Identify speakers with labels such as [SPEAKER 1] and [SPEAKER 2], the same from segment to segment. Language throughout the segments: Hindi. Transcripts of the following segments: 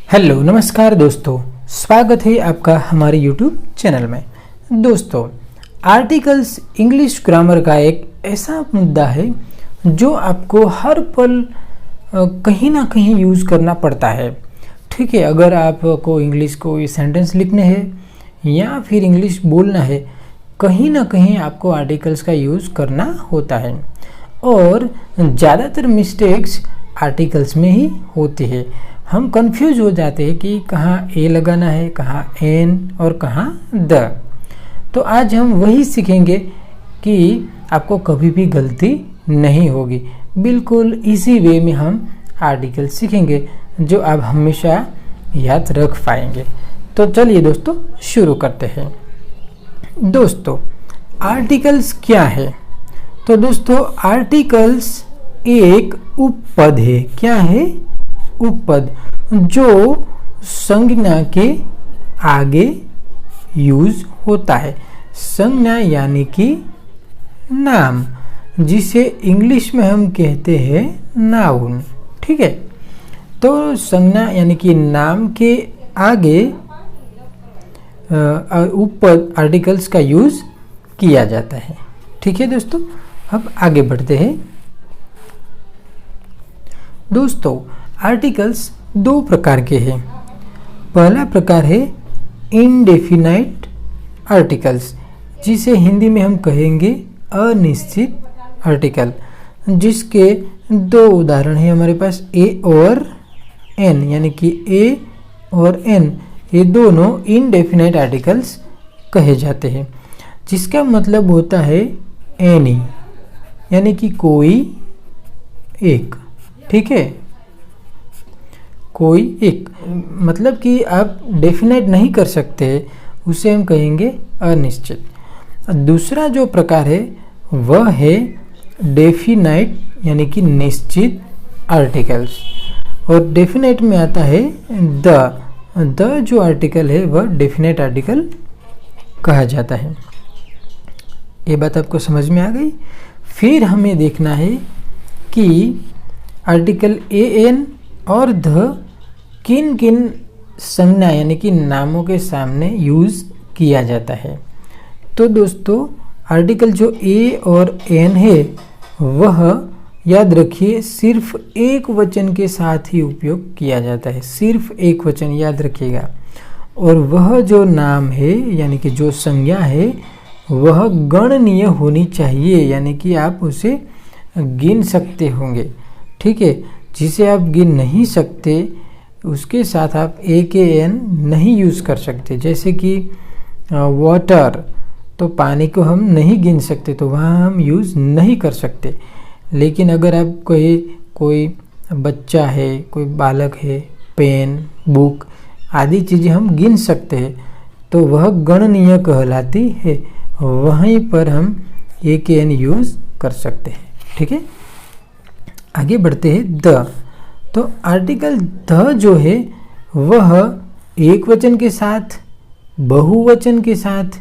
[SPEAKER 1] हेलो नमस्कार दोस्तों, स्वागत है आपका हमारे YouTube चैनल में। दोस्तों, आर्टिकल्स इंग्लिश ग्रामर का एक ऐसा मुद्दा है जो आपको हर पल कहीं ना कहीं यूज़ करना पड़ता है। ठीक है, अगर आपको इंग्लिश को ये सेंटेंस लिखने हैं या फिर इंग्लिश बोलना है, कहीं ना कहीं आपको आर्टिकल्स का यूज़ करना होता है और ज़्यादातर मिस्टेक्स आर्टिकल्स में ही होती है। हम कंफ्यूज हो जाते हैं कि कहाँ ए लगाना है, कहाँ एन और कहाँ द। तो आज हम वही सीखेंगे कि आपको कभी भी गलती नहीं होगी। बिल्कुल इसी वे में हम आर्टिकल सीखेंगे जो आप हमेशा याद रख पाएंगे। तो चलिए दोस्तों शुरू करते हैं। दोस्तों, आर्टिकल्स क्या है? तो दोस्तों, आर्टिकल्स एक उपपद है। क्या है? उपपद, जो संज्ञा के आगे यूज होता है। संज्ञा यानी कि नाम, जिसे इंग्लिश में हम कहते हैं नाउन। ठीक है, तो संज्ञा यानी कि नाम के आगे उपपद आर्टिकल्स का यूज किया जाता है। ठीक है दोस्तों, अब आगे बढ़ते हैं। दोस्तों, आर्टिकल्स दो प्रकार के हैं। पहला प्रकार है इनडेफिनाइट आर्टिकल्स, जिसे हिंदी में हम कहेंगे अनिश्चित आर्टिकल, जिसके दो उदाहरण हैं हमारे पास, ए और एन, यानी कि ए और एन, ये दोनों इनडेफिनाइट आर्टिकल्स कहे जाते हैं, जिसका मतलब होता है एनी, यानी कि कोई एक। ठीक है, कोई एक, मतलब कि आप डेफिनेट नहीं कर सकते, उसे हम कहेंगे अनिश्चित। दूसरा जो प्रकार है वह है डेफिनाइट, यानी कि निश्चित आर्टिकल्स, और डेफिनेट में आता है द जो आर्टिकल है वह डेफिनेट आर्टिकल कहा जाता है। ये बात आपको समझ में आ गई। फिर हमें देखना है कि आर्टिकल ए एन और ध किन किन संज्ञा यानी कि नामों के सामने यूज़ किया जाता है। तो दोस्तों, आर्टिकल जो ए और एन है वह याद रखिए सिर्फ एक वचन के साथ ही उपयोग किया जाता है, सिर्फ एक वचन याद रखिएगा। और वह जो नाम है यानी कि जो संज्ञा है वह गणनीय होनी चाहिए, यानी कि आप उसे गिन सकते होंगे। ठीक है, जिसे आप गिन नहीं सकते उसके साथ आप ए के एन नहीं यूज़ कर सकते। जैसे कि वाटर, तो पानी को हम नहीं गिन सकते, तो वहाँ हम यूज़ नहीं कर सकते। लेकिन अगर आप कोई बच्चा है, कोई बालक है, पेन, बुक आदि चीज़ें हम गिन सकते हैं, तो वह गणनीय कहलाती है, वहीं पर हम ए के एन यूज़ कर सकते हैं। ठीक है, आगे बढ़ते हैं। द, तो आर्टिकल द जो है वह एक वचन के साथ, बहुवचन के साथ,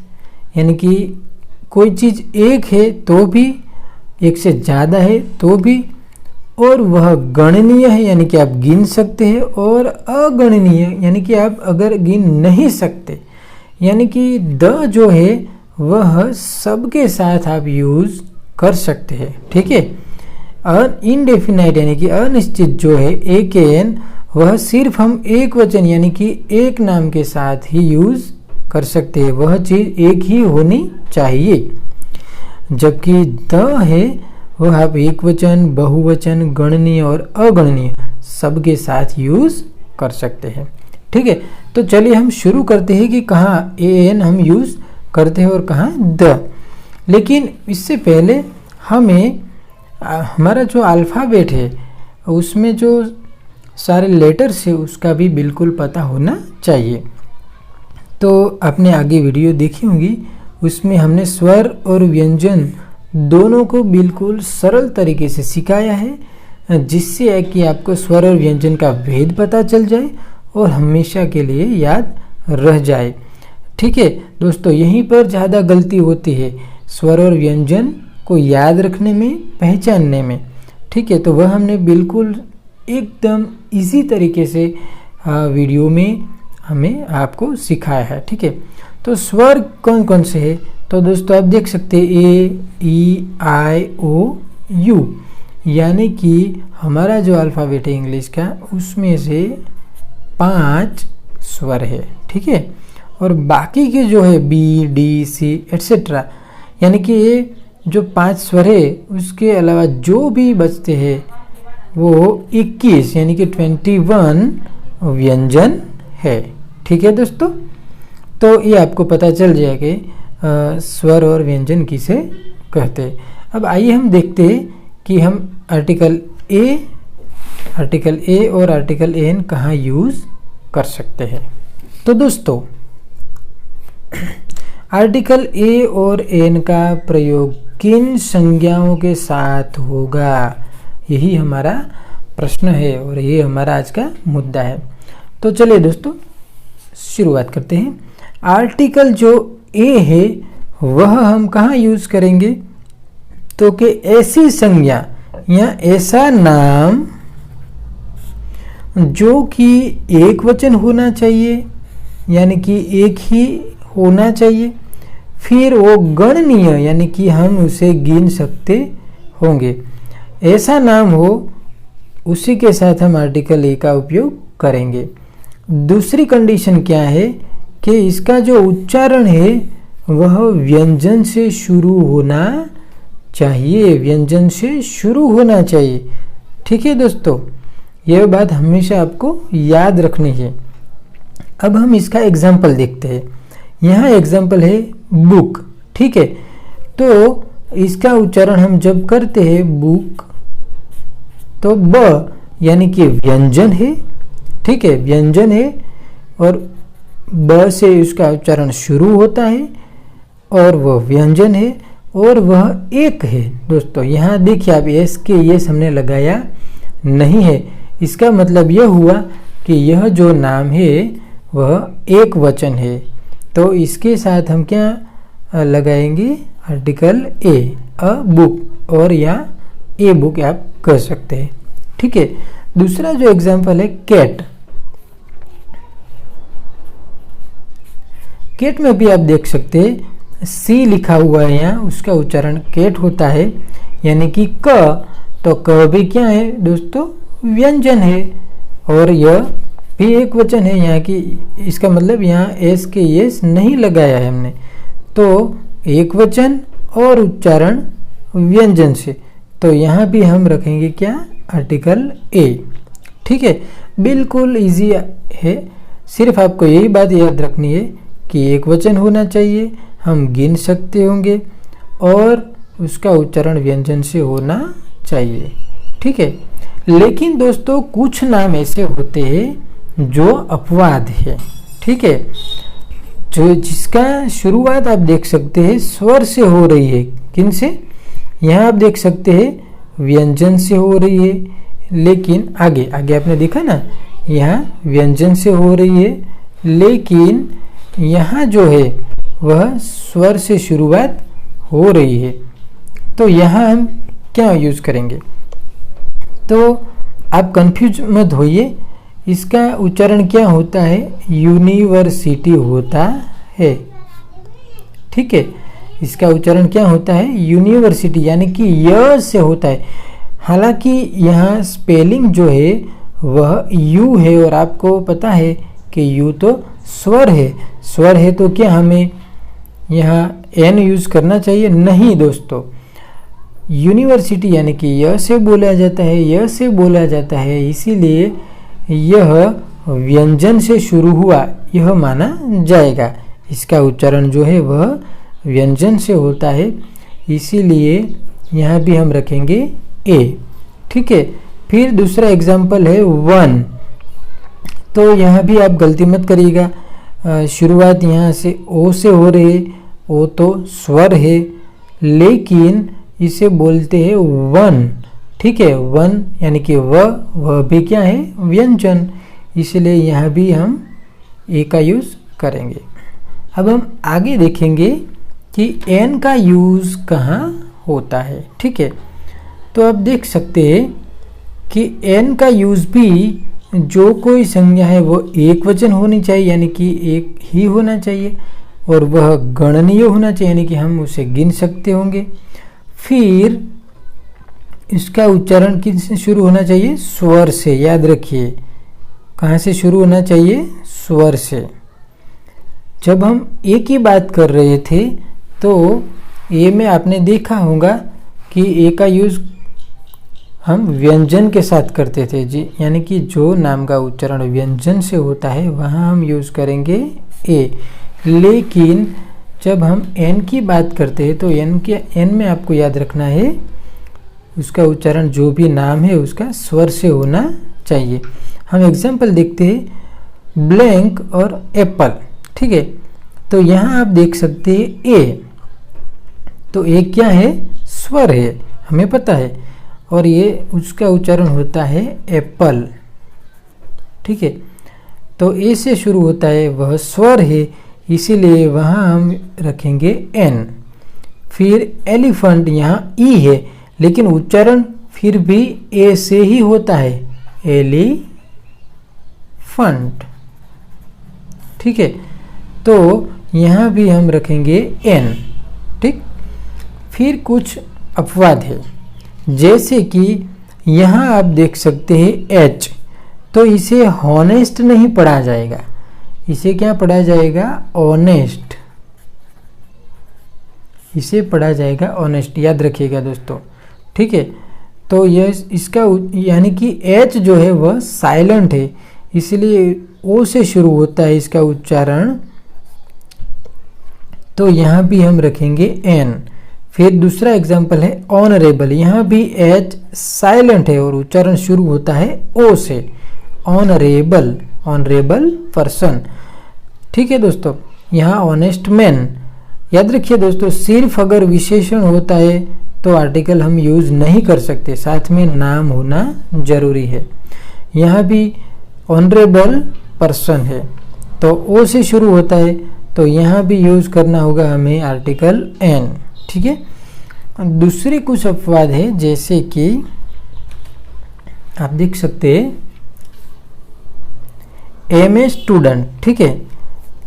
[SPEAKER 1] यानी कि कोई चीज़ एक है तो भी, एक से ज़्यादा है तो भी, और वह गणनीय है यानी कि आप गिन सकते हैं, और अगणनीय यानी कि आप अगर गिन नहीं सकते, यानी कि द जो है वह सबके साथ आप यूज़ कर सकते हैं। ठीक है, इनडेफिनाइट यानी कि अनिश्चित जो है ए के एन, वह सिर्फ हम एक वचन यानी कि एक नाम के साथ ही यूज़ कर सकते हैं, वह चीज़ एक ही होनी चाहिए। जबकि द है वह आप एक वचन, बहुवचन, गणनीय और अगणनीय सबके साथ यूज़ कर सकते हैं। ठीक है, तो चलिए हम शुरू करते हैं कि कहाँ ए एन हम यूज़ करते हैं और कहाँ द। लेकिन इससे पहले हमें हमारा जो अल्फ़ाबेट है उसमें जो सारे लेटर्स है उसका भी बिल्कुल पता होना चाहिए। तो आपने आगे वीडियो देखी होगी, उसमें हमने स्वर और व्यंजन दोनों को बिल्कुल सरल तरीके से सिखाया है, जिससे कि आपको स्वर और व्यंजन का भेद पता चल जाए और हमेशा के लिए याद रह जाए। ठीक है दोस्तों, यहीं पर ज़्यादा गलती होती है स्वर और व्यंजन को याद रखने में, पहचानने में। ठीक है, तो वह हमने बिल्कुल एकदम इजी तरीके से वीडियो में हमें आपको सिखाया है। ठीक है, तो स्वर कौन कौन से हैं? तो दोस्तों आप देख सकते हैं ए, ई, आई, ओ, यू, यानी कि हमारा जो अल्फ़ाबेट है इंग्लिश का उसमें से 5 स्वर है। ठीक है, और बाकी के जो है बी, डी, सी एट्सेट्रा, यानी कि ये जो 5 स्वर है उसके अलावा जो भी बचते हैं वो 21 यानी कि 21 व्यंजन है। ठीक है दोस्तों, तो ये आपको पता चल जाएगा कि स्वर और व्यंजन किसे कहते हैं। अब आइए हम देखते हैं कि हम आर्टिकल ए और आर्टिकल एन कहाँ यूज़ कर सकते हैं। तो दोस्तों आर्टिकल ए और एन का प्रयोग किन संज्ञाओं के साथ होगा, यही हमारा प्रश्न है और ये हमारा आज का मुद्दा है। तो चलिए दोस्तों शुरुआत करते हैं। आर्टिकल जो ए है वह हम कहाँ यूज़ करेंगे? तो कि ऐसी संज्ञा या ऐसा नाम जो कि एक वचन होना चाहिए, यानी कि एक ही होना चाहिए, फिर वो गणनीय यानी कि हम उसे गिन सकते होंगे, ऐसा नाम हो, उसी के साथ हम आर्टिकल ए का उपयोग करेंगे। दूसरी कंडीशन क्या है कि इसका जो उच्चारण है वह व्यंजन से शुरू होना चाहिए, व्यंजन से शुरू होना चाहिए। ठीक है दोस्तों, यह बात हमेशा आपको याद रखनी है। अब हम इसका एग्जाम्पल देखते हैं। यहाँ एग्जाम्पल है बुक। ठीक है, तो इसका उच्चारण हम जब करते हैं बुक, तो ब यानी कि व्यंजन है। ठीक है, व्यंजन है और ब से इसका उच्चारण शुरू होता है और वह व्यंजन है और वह एक है। दोस्तों यहाँ देखिए आप एस के यस हमने लगाया नहीं है, इसका मतलब यह हुआ कि यह जो नाम है वह एक वचन है। तो इसके साथ हम क्या लगाएंगे? आर्टिकल ए, अ बुक, और या ए बुक आप कह सकते हैं। ठीक है, दूसरा जो एग्जाम्पल है कैट। कैट में भी आप देख सकते हैं सी लिखा हुआ है यहाँ, उसका उच्चारण कैट होता है, यानी कि क। तो क भी क्या है दोस्तों? व्यंजन है और यह भी एक वचन है, यहाँ की इसका मतलब यहाँ एस के एस नहीं लगाया है हमने, तो एक वचन और उच्चारण व्यंजन से। तो यहाँ भी हम रखेंगे क्या? Article a. ठीक है, बिल्कुल इजी है, सिर्फ आपको यही बात याद रखनी है कि एक वचन होना चाहिए, हम गिन सकते होंगे और उसका उच्चारण व्यंजन से होना चाहिए। ठीक है, लेकिन दोस्तों कुछ नाम ऐसे होते हैं जो अपवाद है। ठीक है, जो जिसका शुरुआत आप देख सकते हैं स्वर से हो रही है। किन से? यहाँ आप देख सकते हैं व्यंजन से हो रही है, लेकिन आगे आपने देखा ना, यहाँ व्यंजन से हो रही है, लेकिन यहाँ जो है वह स्वर से शुरुआत हो रही है। तो यहाँ हम क्या यूज़ करेंगे? तो आप कंफ्यूज मत होइए, इसका उच्चारण क्या होता है? यूनिवर्सिटी होता है। ठीक है, इसका उच्चारण क्या होता है? यूनिवर्सिटी, यानी कि य से होता है। हालांकि यहाँ स्पेलिंग जो है वह यू है और आपको पता है कि यू तो स्वर है। स्वर है तो क्या हमें यहाँ एन यूज़ करना चाहिए? नहीं दोस्तों, यूनिवर्सिटी यानी कि य से बोला जाता है, य से बोला जाता है, इसीलिए यह व्यंजन से शुरू हुआ यह माना जाएगा। इसका उच्चारण जो है वह व्यंजन से होता है, इसीलिए यहाँ भी हम रखेंगे ए। ठीक है, फिर दूसरा एग्जाम्पल है वन। तो यहाँ भी आप गलती मत करिएगा, शुरुआत यहाँ से ओ से हो रही है, ओ तो स्वर है, लेकिन इसे बोलते हैं वन। ठीक है, वन यानी कि वह भी क्या है? व्यंजन, इसलिए यहाँ भी हम ए का यूज़ करेंगे। अब हम आगे देखेंगे कि एन का यूज़ कहाँ होता है। ठीक है, तो आप देख सकते हैं कि एन का यूज़ भी जो कोई संज्ञा है वो एक वचन होनी चाहिए, यानी कि एक ही होना चाहिए, और वह गणनीय होना चाहिए, यानी कि हम उसे गिन सकते होंगे। फिर इसका उच्चारण किस से शुरू होना चाहिए? स्वर से। याद रखिए, कहाँ से शुरू होना चाहिए? स्वर से। जब हम ए की बात कर रहे थे तो ए में आपने देखा होगा कि ए का यूज़ हम व्यंजन के साथ करते थे जी, यानी कि जो नाम का उच्चारण व्यंजन से होता है वहाँ हम यूज़ करेंगे ए। लेकिन जब हम एन की बात करते हैं तो एन में आपको याद रखना है उसका उच्चारण जो भी नाम है उसका स्वर से होना चाहिए। हम एग्जाम्पल देखते हैं ब्लैंक और एप्पल, ठीक है। तो यहाँ आप देख सकते हैं ए, तो ए क्या है? स्वर है, हमें पता है, और ये उसका उच्चारण होता है एप्पल, ठीक है। तो ए से शुरू होता है, वह स्वर है, इसीलिए वहाँ हम रखेंगे एन। फिर एलिफेंट, यहाँ ई है, लेकिन उच्चारण फिर भी ए से ही होता है, एलिफेंट, ठीक है। तो यहाँ भी हम रखेंगे एन, ठीक। फिर कुछ अपवाद है, जैसे कि यहाँ आप देख सकते हैं एच, तो इसे हॉनेस्ट नहीं पढ़ा जाएगा, इसे क्या पढ़ा जाएगा? ऑनेस्ट, इसे पढ़ा जाएगा ऑनेस्ट। याद रखिएगा दोस्तों, ठीक है। तो यह इसका यानी कि एच जो है वह साइलेंट है, इसलिए ओ से शुरू होता है इसका उच्चारण, तो यहाँ भी हम रखेंगे एन। फिर दूसरा एग्जाम्पल है ऑनरेबल, यहाँ भी एच साइलेंट है और उच्चारण शुरू होता है ओ से, ऑनरेबल, ऑनरेबल पर्सन, ठीक है दोस्तों। यहाँ ऑनेस्ट मैन। याद रखिए दोस्तों, सिर्फ अगर विशेषण होता है तो आर्टिकल हम यूज़ नहीं कर सकते, साथ में नाम होना जरूरी है। यहाँ भी ऑनरेबल पर्सन है, तो ओ से शुरू होता है, तो यहाँ भी यूज़ करना होगा हमें आर्टिकल एन, ठीक है। दूसरे कुछ अपवाद है, जैसे कि आप देख सकते हैं एम ए स्टूडेंट, ठीक है।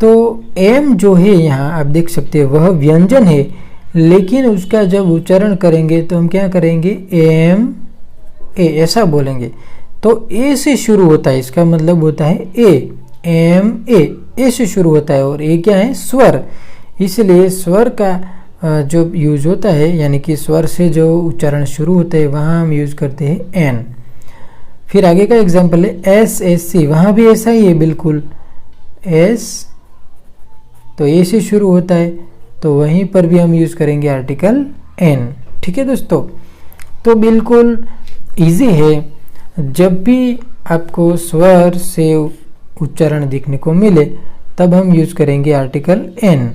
[SPEAKER 1] तो एम जो है यहाँ आप देख सकते हैं वह व्यंजन है, लेकिन उसका जब उच्चारण करेंगे तो हम क्या करेंगे? एम ए ऐसा बोलेंगे। तो ए से शुरू होता है, इसका मतलब होता है ए, एम ए से शुरू होता है, और ए क्या है? स्वर, इसलिए स्वर का जो यूज होता है, यानी कि स्वर से जो उच्चारण शुरू होता है वहाँ हम यूज करते हैं एन। फिर आगे का एग्जाम्पल है एस एस सी, वहाँ भी ऐसा ही है बिल्कुल, एस, तो ए से शुरू होता है, तो वहीं पर भी हम यूज़ करेंगे आर्टिकल एन, ठीक है दोस्तों। तो बिल्कुल इजी है, जब भी आपको स्वर से उच्चारण दिखने को मिले तब हम यूज़ करेंगे आर्टिकल एन,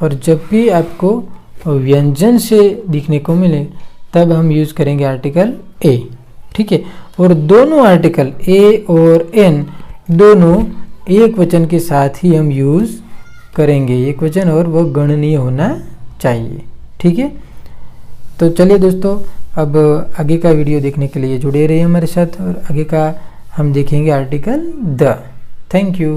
[SPEAKER 1] और जब भी आपको व्यंजन से दिखने को मिले तब हम यूज़ करेंगे आर्टिकल ए, ठीक है। और दोनों आर्टिकल ए और एन दोनों एक वचन के साथ ही हम यूज़ करेंगे, एक वचन, और वह गणनीय होना चाहिए, ठीक है। तो चलिए दोस्तों, अब आगे का वीडियो देखने के लिए जुड़े रहिए हमारे साथ, और आगे का हम देखेंगे आर्टिकल द। Thank you.